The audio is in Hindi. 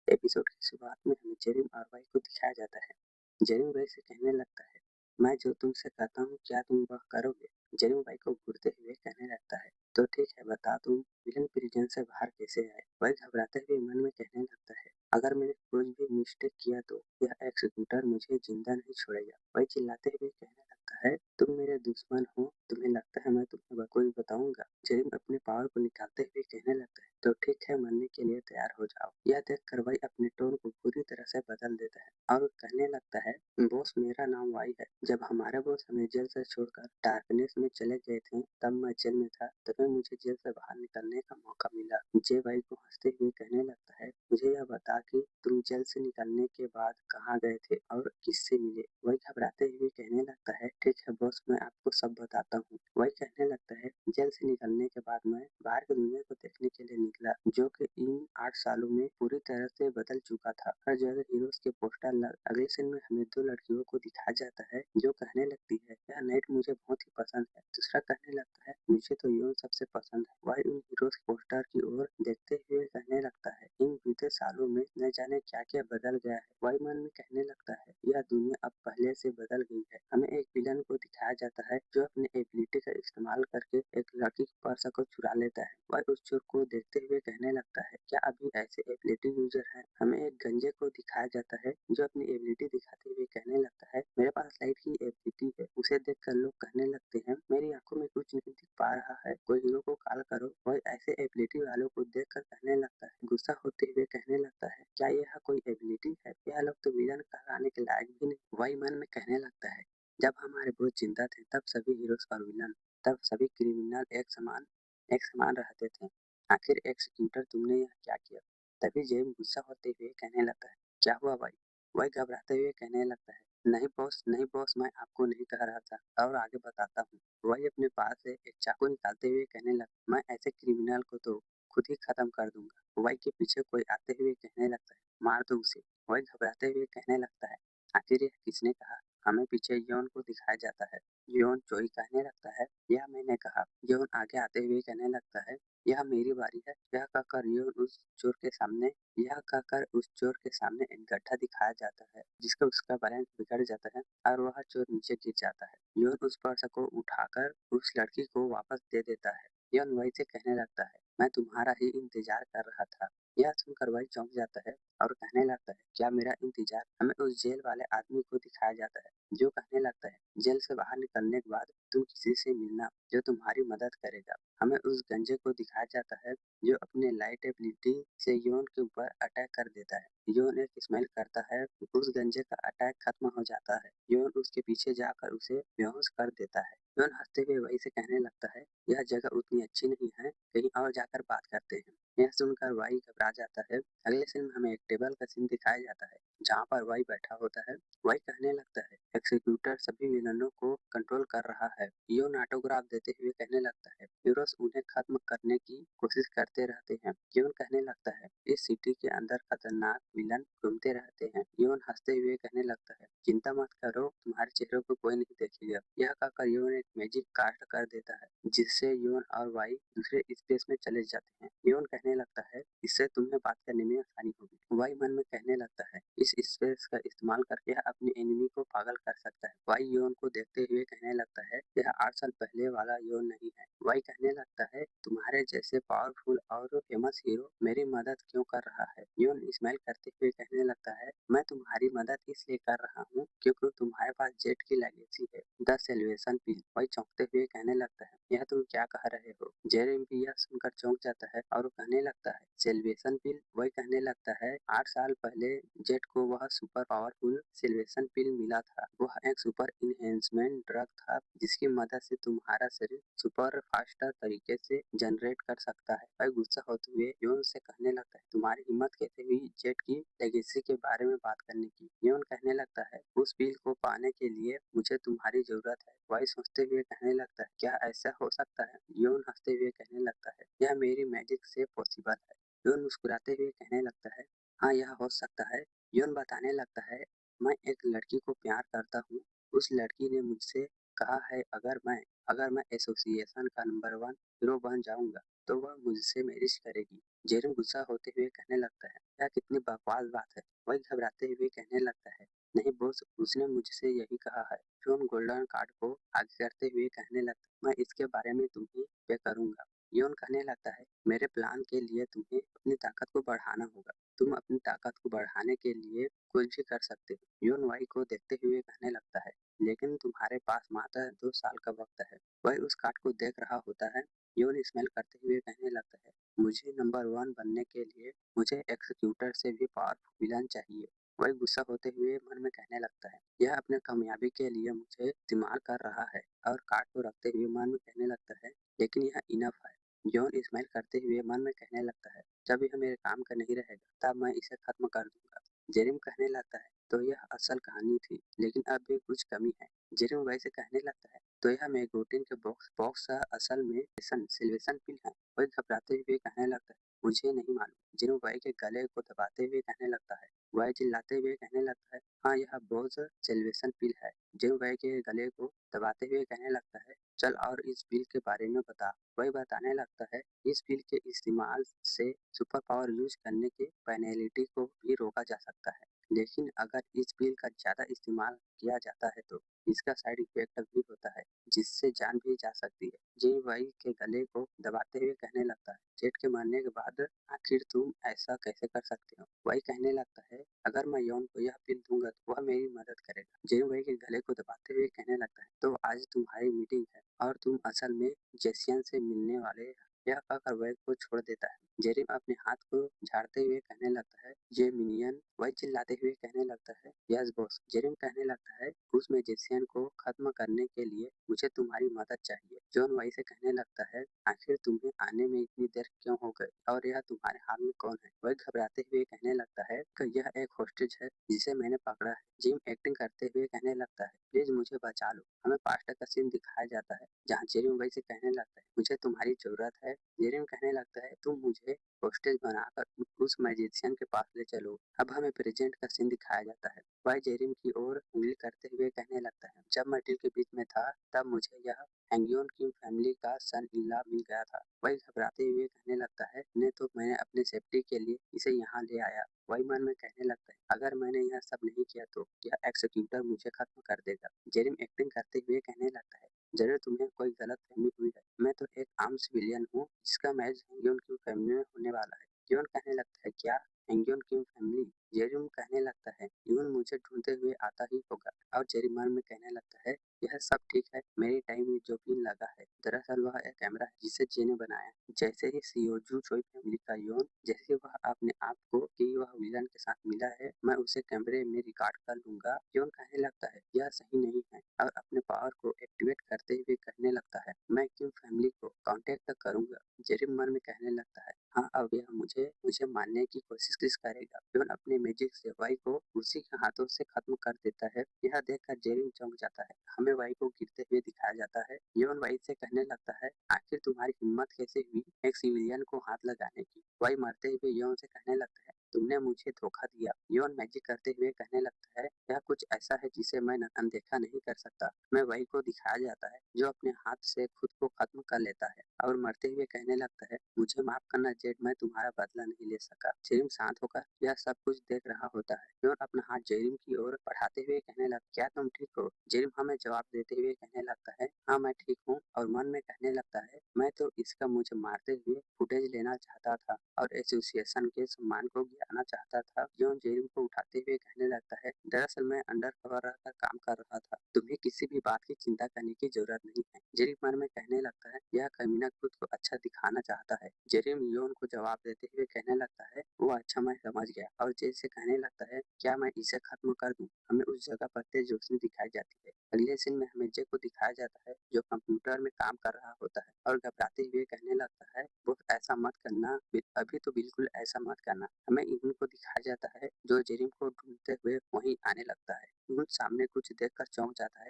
एपिसोड की शुरुआत में हमें जेरिन और वाई को दिखाया जाता है। जेरिन वाई से कहने लगता है, मैं जो तुमसे कहता हूँ क्या तुम वह करोगे? जेरिन वाई को घूरते हुए कहने लगता है, तो ठीक है, बता तुम विलन प्रिजन से बाहर कैसे आए? वाई घबराते हुए मन में कहने लगता है, अगर मैंने कुछ भी मिस्टेक किया तो यह एक्सिक्यूटर मुझे जिंदा नहीं छोड़ेगा। वाई चिल्लाते हुए कहने लगता है, तुम मेरे दुश्मन हो, तुम्हें लगता है मैं तुम्हें कुछ बताऊंगा? जेरिन अपने पावर को निकालते हुए कहने लगता है, तो ठीक है, मरने के लिए तैयार हो जाओ। यह देखकर वाई अपने टोन को पूरी तरह से बदल देता है और कहने लगता है, बॉस मेरा नाम वाई है। जब हमारे बॉस हमें जेल से छोड़कर डार्कनेस में चले गए थे तब मैं जेल में था, तभी मुझे जेल से बाहर निकलने का मौका मिला। जे वाई को हंसते हुए कहने लगता है, मुझे यह बता कि तुम जेल से निकलने के बाद कहाँ गए थे और किससे मिले? वाई घबराते हुए कहने लगता है, ठीक है बॉस, मैं आपको सब बताता हूँ। वाई कहने लगता है, जेल से निकलने के बाद मैं बाहर की दुनिया को देखने के लिए निकला, जो कि इन 8 सालों में पूरी तरह से बदल चुका था। हर जगह हीरोज के पोस्टर अगले सीन में हमें 2 लड़कियों को दिखाया जाता है जो कहने लगती है, यह नाइट मुझे बहुत ही पसंद है। दूसरा कहने लगता है, मुझे तो योन सबसे पसंद है। वाई उन हीरोज के पोस्टर की ओर देखते हुए कहने लगता है, इन बीते सालों में न जाने क्या क्या बदल गया है। वाई मन में कहने लगता है, यह दुनिया अब पहले से बदल गई है। हमें एक विलन को दिखाया जाता है जो अपने एबिलिटी का इस्तेमाल करके एक लड़की के पर्स को चुरा लेता है। वह उस चोर को देखते हुए कहने लगता है, क्या अभी ऐसे एबिलिटी यूजर हैं? हमें एक गंजे को दिखाया जाता है जो अपनी एबिलिटी दिखाते हुए कहने लगता है, मेरे पास लाइट की एबिलिटी है। उसे देखकर लोग कहने लगते हैं, मेरी आंखों में कुछ नहीं दिख पा रहा है, कोई हीरो को कॉल करो। वह ऐसे एबिलिटी वालों को देखकर कहने लगता है, गुस्सा होते हुए कहने लगता है, क्या यह कोई एबिलिटी है? यह लोग तो विलन कहलाने के लायक भी नहीं। वही मन में कहने लगता है, जब हमारे बहुत जिंदा थे तब सभी हीरोज और विलन, तब सभी क्रिमिनल एक समान रहते थे। आखिर एक्सीक्यूटर तुमने यह क्या किया? तभी जेम गुस्सा होते हुए कहने लगता है, क्या हुआ भाई? वही घबराते हुए कहने लगता है, नहीं बॉस, नहीं बॉस, मैं आपको नहीं कह रहा था, और आगे बताता हूँ। वही अपने पास से एक चाकू निकालते हुए कहने लगा, मैं ऐसे क्रिमिनल को तो खुद ही खत्म कर दूंगा। वही के पीछे कोई आते हुए कहने लगता है, मार दो उसे। वही घबराते हुए कहने लगता है, आखिर यह किसने कहा? हमें पीछे यौन को दिखाया जाता है। यौन चोई कहने लगता है, यह मैंने कहा। यौन आगे आते हुए कहने लगता है, यह मेरी बारी है। यह कहकर उस चोर के सामने एक गड्ढा दिखाया जाता है जिसका उसका बैलेंस बिगड़ जाता है और वह चोर नीचे गिर जाता है। यौन उस पर्स को उठाकर उस लड़की को वापस दे देता है। यौन वही से कहने लगता है, मैं तुम्हारा ही इंतजार कर रहा था। यह सुनकर वही चौंक जाता है और कहने लगता है, क्या मेरा इंतजार? हमें उस जेल वाले आदमी को दिखाया जाता है जो कहने लगता है, जेल से बाहर निकलने के बाद तुम किसी से मिलना जो तुम्हारी मदद करेगा। हमें उस गंजे को दिखाया जाता है जो अपने लाइट एबिलिटी से योन के ऊपर अटैक कर देता है। योन एक स्माइल करता है, उस गंजे का अटैक खत्म हो जाता है। योन उसके पीछे जाकर उसे बेहोश कर देता है। योन हंसते हुए वही से कहने लगता है, यह जगह उतनी अच्छी नहीं है, कहीं और जाकर बात करते हैं। यह सुनकर वाई घबरा जाता है। अगले सीन में हमें एक टेबल का सीन दिखाया जाता है जहाँ पर वाई बैठा होता है। वाई कहने लगता है, एक्सिक्यूटर सभी विलनों को कंट्रोल कर रहा है। योन ऑटोग्राफ देते हुए कहने लगता है, हीरोज उन्हें खत्म करने की कोशिश करते रहते हैं। योन कहने लगता है, इस सिटी के अंदर खतरनाक विलन घूमते रहते हैं। योन हंसते हुए कहने लगता है, चिंता मत करो, तुम्हारे चेहरे को कोई नहीं देखेगा। यह कहकर योन एक मैजिक कास्ट कर देता है जिससे योन और वाई दूसरे स्पेस में चले जाते हैं। योन कहने लगता है, इससे तुम्हें बात करने में आसानी होगी। वाई मन में कहने लगता है, इस स्पेस का इस्तेमाल करके यह अपने एनिमी को पागल कर सकता है। वाई योन को देखते हुए कहने लगता है, यह 8 साल पहले वाला योन नहीं है। वाई कहने लगता है, तुम्हारे जैसे पावरफुल और फेमस हीरो मेरी मदद क्यों कर रहा है? योन स्माइल करते हुए कहने लगता है, मैं तुम्हारी मदद इसलिए कर रहा हूँ क्योंकि तुम्हारे पास जेट की लेगेसी है, द सेल्वेशन पिल। वाई चौंकते हुए कहने लगता है, यह तुम क्या कह रहे हो? जेरेमी भी यह सुनकर चौंक जाता है और वो कहने लगता है, सेल्वेशन पिल? वही कहने लगता है, 8 साल पहले जेट को वह सुपर पावरफुल सेल्वेशन पिल मिला था। वह एक सुपर इनहेंसमेंट ड्रग था जिसकी मदद से तुम्हारा शरीर सुपर फास्टर तरीके से जनरेट कर सकता है। वह गुस्सा होते हुए योन से कहने लगता है, तुम्हारी हिम्मत कैसे हुई जेट की लेगेसी के बारे में बात करने की? योन कहने लगता है, उस पिल को पाने के लिए मुझे तुम्हारी जरूरत है। वही सोचते हुए कहने लगता है, क्या ऐसा हो सकता है? योन हंसते हुए कहने लगता है, यह मेरी मैजिक से पॉसिबल है। योन मुस्कुराते हुए कहने लगता है, हाँ यह हो सकता है। योन बताने लगता है, मैं एक लड़की को प्यार करता हूँ। उस लड़की ने मुझसे कहा है अगर मैं एसोसिएशन का नंबर 1 हीरो बन जाऊंगा तो वह मुझसे मैरिज करेगी। जेरिन गुस्सा होते हुए कहने लगता है, यह कितनी बकवास बात है। वही घबराते हुए कहने लगता है, नहीं बॉस, उसने मुझसे यही कहा है। जॉन गोल्डन कार्ड को आगे करते हुए कहने लगता है, मैं इसके बारे में तुम्हें पे करूंगा। योन कहने लगता है, मेरे प्लान के लिए तुम्हें अपनी ताकत को बढ़ाना होगा। तुम अपनी ताकत को बढ़ाने के लिए कुछ भी कर सकते हो। योन वाई को देखते हुए कहने लगता है, लेकिन तुम्हारे पास मात्र 2 साल का वक्त है। वह उस कार्ड को देख रहा होता है। योन स्मेल करते हुए कहने लगता है, मुझे नंबर 1 बनने के लिए मुझे एक्सिक्यूटर से भी पावरफुल विलन चाहिए। वह गुस्सा होते हुए मन में कहने लगता है, यह अपने कामयाबी के लिए मुझे इस्तेमाल कर रहा है। और कार्ड को रखते हुए मन में कहने लगता है, लेकिन यह इनफ है। जॉन स्माइल करते हुए मन में कहने लगता है, जब यह मेरे काम का नहीं रहेगा तब मैं इसे खत्म कर दूंगा। जेरिम कहने लगता है, तो यह असल कहानी थी, लेकिन अब भी कुछ कमी है। जेरिम वैसे कहने लगता है, तो यह मेगोटिन के बॉक्स बॉक्स असल में सिल्वेशन पिल है। वह घबराते हुए कहने लगता है, मुझे नहीं मालूम। जेरिम वाई के गले को दबाते हुए कहने लगता है। वह चिल्लाते हुए कहने लगता है, हाँ यह बोझ सेल्वेशन पिल है। जेरिम वाई के गले को दबाते हुए कहने लगता है, चल और इस पिल के बारे में बता। वह बताने लगता है, इस पिल के इस्तेमाल से सुपर पावर यूज करने के पेनल्टी को भी रोका जा सकता है, लेकिन अगर इस पिल का ज़्यादा इस्तेमाल किया जाता है तो इसका साइड इफेक्ट भी होता है, जिससे जान भी जा सकती है। जेरी वाई के गले को दबाते हुए कहने लगता है, जेट के मरने के बाद आखिर तुम ऐसा कैसे कर सकते हो। वाई कहने लगता है, अगर मैं यौन को यह पिल दूंगा तो वह मेरी मदद करेगा। जेरी वाई के गले को दबाते हुए कहने लगता है, तो आज तुम्हारी मीटिंग है और तुम असल में जेसियन से मिलने वाले। यह कहकर वह को छोड़ देता है। जेरिम अपने हाथ को झाड़ते हुए कहने लगता है, ये मिनियन। वह चिल्लाते हुए कहने लगता है, यस बॉस। जेरिम कहने लगता है, उस मैजिशियन को खत्म करने के लिए मुझे तुम्हारी मदद चाहिए। जॉन वाई से कहने लगता है, आखिर तुम्हें आने में इतनी देर क्यों हो गई और यह तुम्हारे हाथ में कौन है। वह घबराते हुए कहने लगता है कि यह एक होस्टेज है जिसे मैंने पकड़ा है। जिम एक्टिंग करते हुए कहने लगता है, प्लीज मुझे बचा लो। हमें पास्ता का सीन दिखाया जाता है जहाँ जेरिम वही से कहने लगता है, मुझे तुम्हारी जरूरत है। जेरिम कहने लगता है, तुम मुझे होस्टेज बनाकर उस मैजिशियन के पास ले चलो। अब हमें प्रेजेंट का सीन दिखाया जाता है। वह जेरिम की ओर उंगली करते हुए कहने लगता है, जब मैं डील के बीच में था तब मुझे यह हैंगियोन की फैमिली का सन इन लॉ मिल गया था। वही घबराते हुए कहने लगता है, ने तो मैंने अपनी सेफ्टी के लिए इसे यहाँ ले आया। वही मन में कहने लगता है, अगर मैंने यह सब नहीं किया तो यह एक्सिक्यूटर मुझे खत्म कर देगा। जेरिम एक्टिंग करते हुए कहने लगता है, जरूर तुम्हें कोई गलत फहमी हुई है। मैं तो एक आम सिविलियन हूँ जिसका मैच हैंगियोन की फैमिली में होने वाला है। यून कहने लगता है, क्या हैंगियोन की फैमिली। जेरिम कहने लगता है, यून मुझे ढूंढते हुए आता ही होगा। और जेरी मन में कहने लगता है, यह सब ठीक है, मेरी टाइम में जो पिन लगा है दरअसल वह एक कैमरा है जिसे जे ने बनाया। जैसे ही सीओजू चोई फैमिली का योन, जैसे वह अपने आप को कि वह विलन के साथ मिला है, मैं उसे कैमरे में रिकॉर्ड कर लूंगा। योन कहने लगता है, यह सही नहीं है और अपने पावर को एक्टिवेट करते हुए कहने लगता है, मैं क्यों फैमिली को कांटेक्ट करूंगा। जेरी मन में कहने लगता है, हाँ अब यह मुझे मुझे मारने की कोशिश करेगा। योन अपने मैजिक से वाई को उसी के हाथों से खत्म कर देता है। यह देखकर जेरी चौंक जाता है। हमें वाई को गिरते हुए दिखाया जाता है। योन वाई से कहने लगता है, आखिर तुम्हारी हिम्मत कैसे हुई एक सिविलियन को हाथ लगाने की। वाई मरते हुए योन से कहने लगता है, तुमने मुझे धोखा दिया। योन मैजिक करते हुए कहने लगता है, यह कुछ ऐसा है जिसे मैं अनदेखा नहीं कर सकता। मैं वाई को दिखाया जाता है जो अपने हाथ से खुद को खत्म कर लेता है और मरते हुए कहने लगता है, मुझे माफ करना जेड, मैं तुम्हारा बदला नहीं ले सका। जेरिम शांत होकर यह सब कुछ देख रहा होता है। योन अपना हाथ जेरिम की ओर बढ़ाते हुए कहने लगता, क्या तुम ठीक हो। जेरिम हमें जवाब देते हुए कहने लगता है, हाँ मैं ठीक हूँ। और मन में कहने लगता है, मैं तो इसका मुझे मारते हुए फुटेज लेना चाहता था और एसोसिएशन के सम्मान को गिराना चाहता था। योन जेरिम को उठाते हुए कहने लगता है, दरअसल मैं अंडर कवर रहकर काम कर रहा था, तुम्हें किसी भी बात की चिंता करने की जरूरत नहीं है। जेरिम मन में कहने लगता है, यह कमीना खुद को अच्छा दिखाना चाहता है। जेरिम योन को जवाब देते हुए कहने लगता है, वो अच्छा मैं समझ गया। और जेल से कहने लगता है, क्या मैं इसे खत्म कर दूं। हमें उस जगह पर तेज रोशनी दिखाई जाती है। अगले सीन में हमें जे को दिखाया जाता है जो कंप्यूटर में काम कर रहा होता है और घबराते हुए कहने लगता है, वो ऐसा मत करना, अभी तो बिल्कुल ऐसा मत करना। हमें इन को दिखाया जाता है जो जेरिम को ढूंढते हुए वहीं आने लगता है। यून सामने कुछ देखकर चौंक जाता है